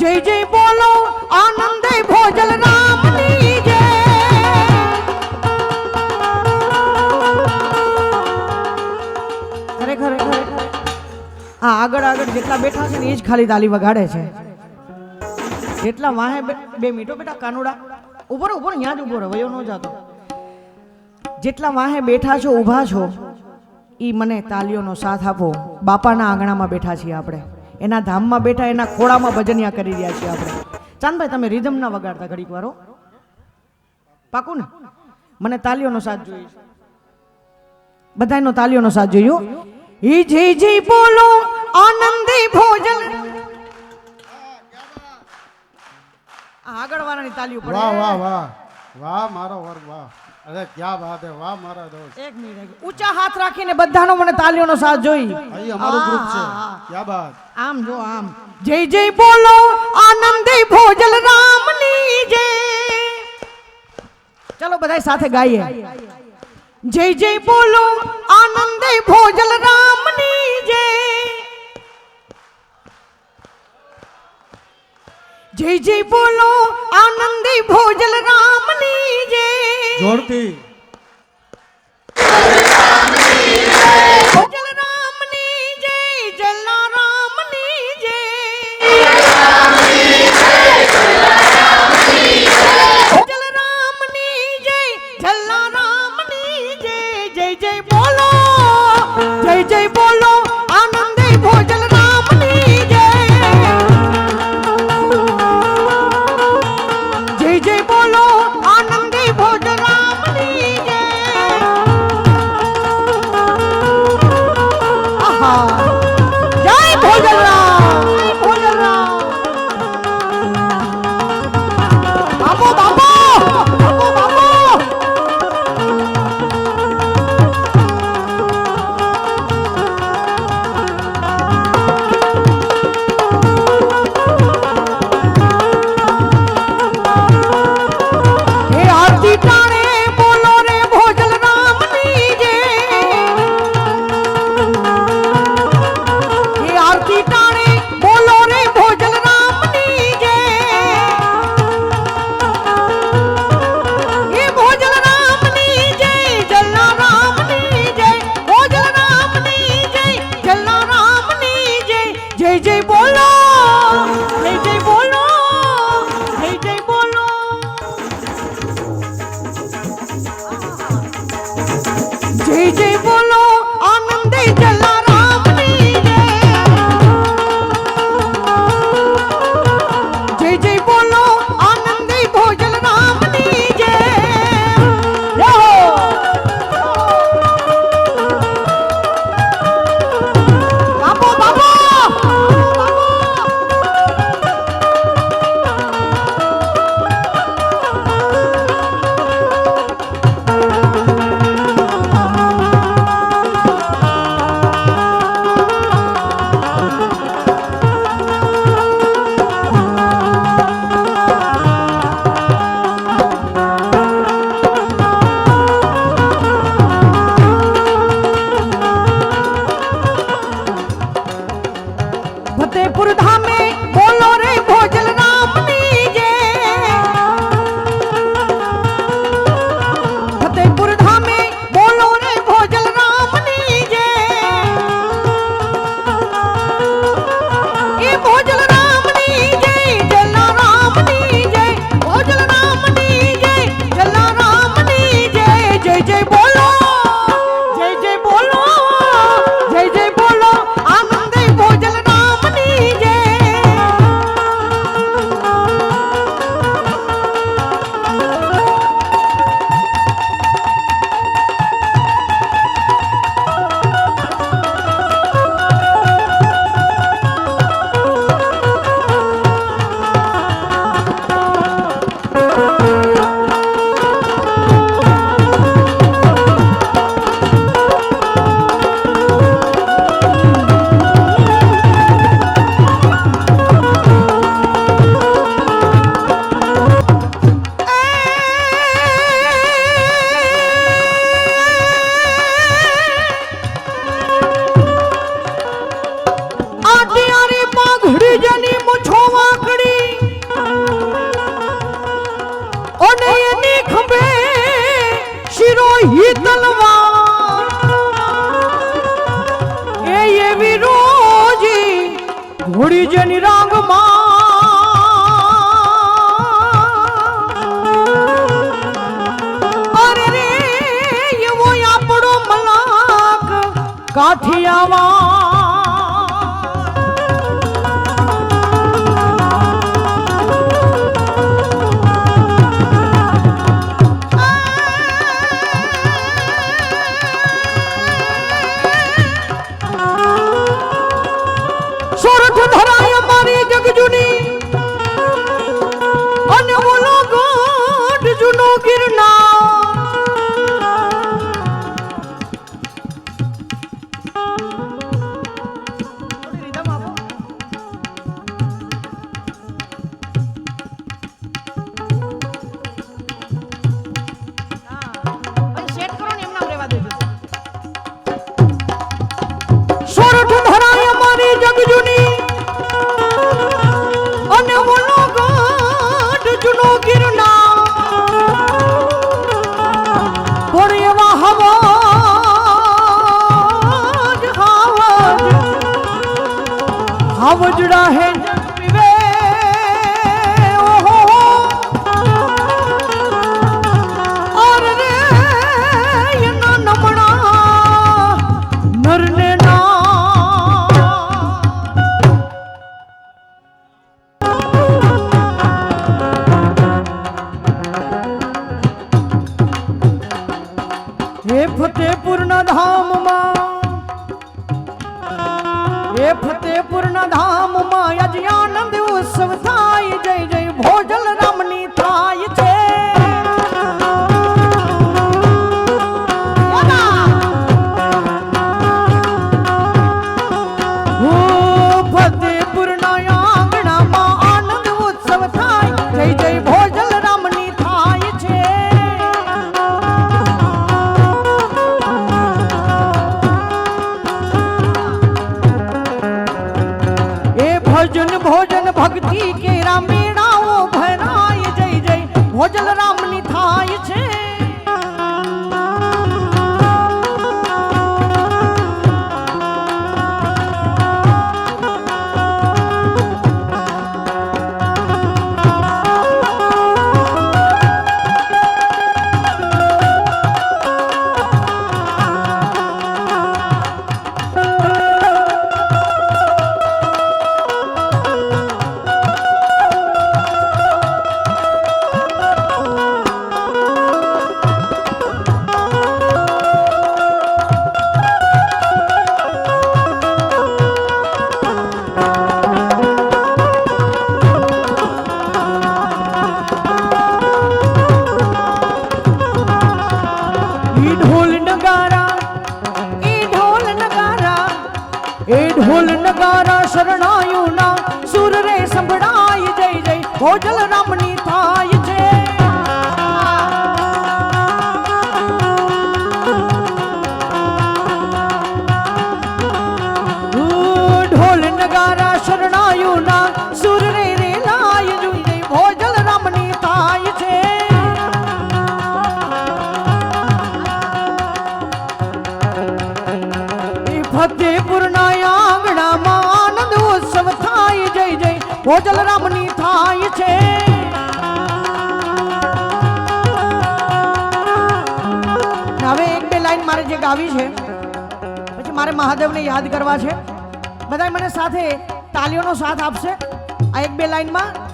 જય જય બોલો આનંદે ભોજલ રામની જય. ખરેખર આ આગળ આગળ જેટલા બેઠા છે ને એ જ ખાલી તાલી વગાડે છે. જેટલા વાહે બે મીઠો બેટા કાનુડા ઉભો રહો ત્યાં જ ઉભો રહો વયો ન જાતો. જેટલા વાહે બેઠા છો ઊભા છો ઈ મને તાલીઓનો સાથ આપો. બાપાના આંગણામાં બેઠા છીએ આપણે, એના ધામમાં બેઠા, એના ખોળામાં ભજનિયા કરી રહ્યા છીએ આપણે. ચાંદભાઈ તમે રિધમ ના વગાડતા ઘડીક વારો, પાકું ને? મને તાલીઓનો સાથ જોઈએ, બધાનો તાલીઓનો સાથ જોયો. ઈ જય જય બોલો આનંદી ભોજન. આગળ વાળાની તાલીઓ પડે. વાહ વાહ વાહ વાહ મારો વર્ગ વાહ. અરે ક્યાં વાત હે, વાહ મારા દોસ્ત. એક મિનિટ ઊંચા હાથ રાખીને બધાનો મને તાલીઓનો સાથ જોઈ. અહીં અમારું ગ્રુપ છે. ક્યાં વાત. આમ જો આમ. જય જય બોલો આનંદી ભોજલ રામની જય. ચલો બધા સાથે ગાઈએ. જય જય બોલો આનંદી ભોજલ રામની જય. જય જય બોલો આનંદી ભોજલ રામની જય. જોરથી ભોજલ રામની જય. જલા રામની જય. ભોજલ રામની જય. જલા રામની જય. જય જય બોલો, જય જય બોલો આનંદી ભોજલ રામની જય. જય જય બોલો આનંદી ભોજલ રામની જેની રાંગમાં અરે રે એવો આપણો મલાક કાઠિયાવાડ સોરઠ ધરાય મારી જગજુની અને બોલો ગોઠ જૂનો ગિરનાર થોડી રીધમ આપો સેટ કરો ને એમના રહેવા દેજો સોરઠ ધરાય મારી જગજુની અને બોલો ગઢ જૂનો ગિરનાર પણ એવા હાવજડા હે પીવે ઓહો અરે રે એના નમણા નરને ફતેપુરના ધામમાં આજે આનંદ ઉત્સવ થાય જય જય ભોજલ રામની થાય છે ફતેપુરના આંગણામાં આનંદ ઉત્સવ થાય જય જય ભોજલ રામની થાય છે ભજન ભોજન ભક્તિ કે રામેણાઓ ભરાય જય જય ભોજલ રામની થાય છે ઢોલ નગારા શરણાયુના સુર રે સંભળાય જય જય ભોજલ રામની થાય છે ઢોલ નગારા શરણાયુના સુર રે રે લાય જય જય ભોજલ રામની થાય છે ફતેપુરના આંગણામાં આનંદ ઉત્સવ થાય જય જય ભોજલ રામની થાય છે હવે એક બે લાઈન મારે જે ગાવી છે પછી મારે મહાદેવને યાદ કરવા છે બધા મને સાથે તાલીઓનો સાથ આપશે આ એક બે લાઈનમાં